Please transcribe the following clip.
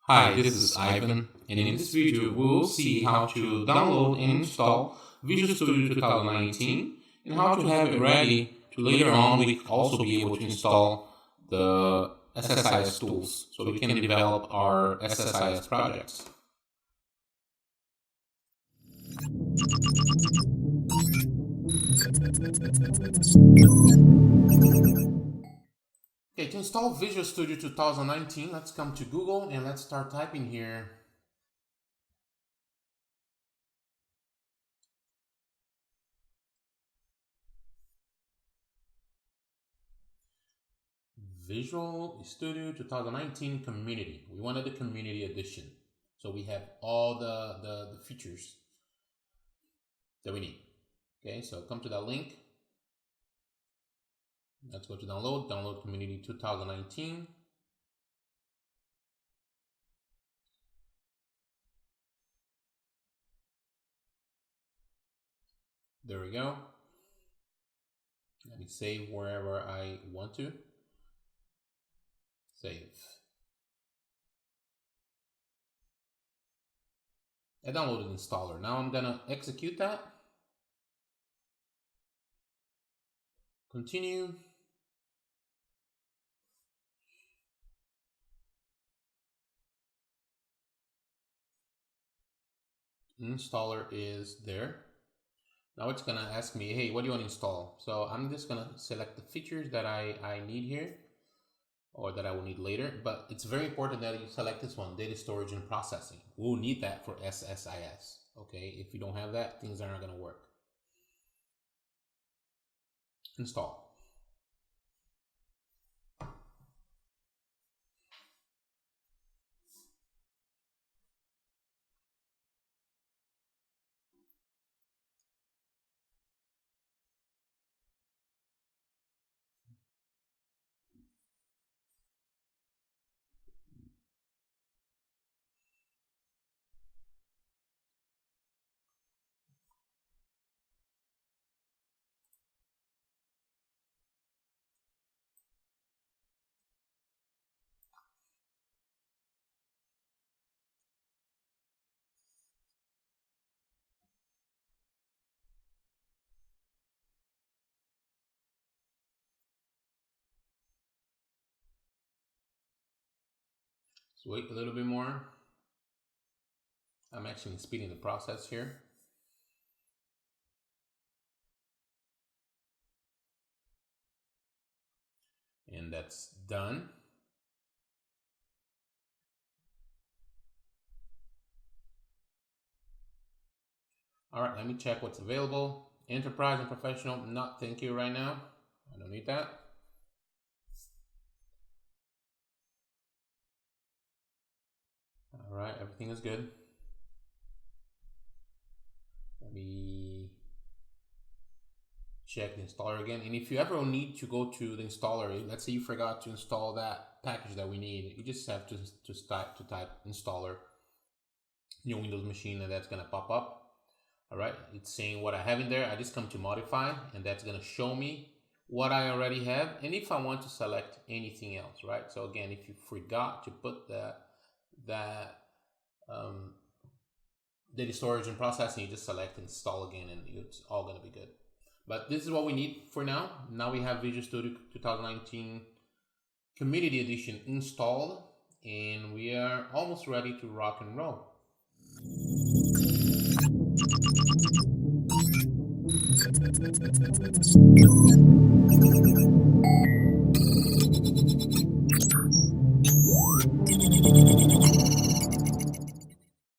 Hi, this is Ivan, and in this video we will see how to download and install Visual Studio 2019 and how to have it ready to later on we also be able to install the SSIS tools so we can develop our SSIS projects. Okay, to install Visual Studio 2019, let's come to Google and let's start typing here Visual Studio 2019 Community. We wanted the Community Edition, so we have all the features that we need. Okay, so come to that link. Let's go to download Community 2019. There we go. Let me save wherever I want to. Save. I downloaded installer. Now I'm gonna execute that. Continue. Installer is there. Now it's gonna ask me, hey, what do you want to install? So I'm just gonna select the features that I need here, or that I will need later, but it's very important that you select this one, data storage and processing. We'll need that for SSIS, okay? If you don't have that, things are not gonna work. Install. So wait a little bit more. I'm actually speeding the process here. And that's done. All right, let me check what's available. Enterprise and professional, not thank you right now. I don't need that. All right, everything is good. Let me check the installer again. And if you ever need to go to the installer, let's say you forgot to install that package that we need, you just have to type installer in your Windows machine, and that's gonna pop up. All right, it's saying what I have in there. I just come to modify, and that's gonna show me what I already have, and if I want to select anything else, right? So again, if you forgot to put that data storage and processing, you just select install again, and it's all gonna be good. But this is what we need for now. Now we have Visual Studio 2019 Community Edition installed, and we are almost ready to rock and roll.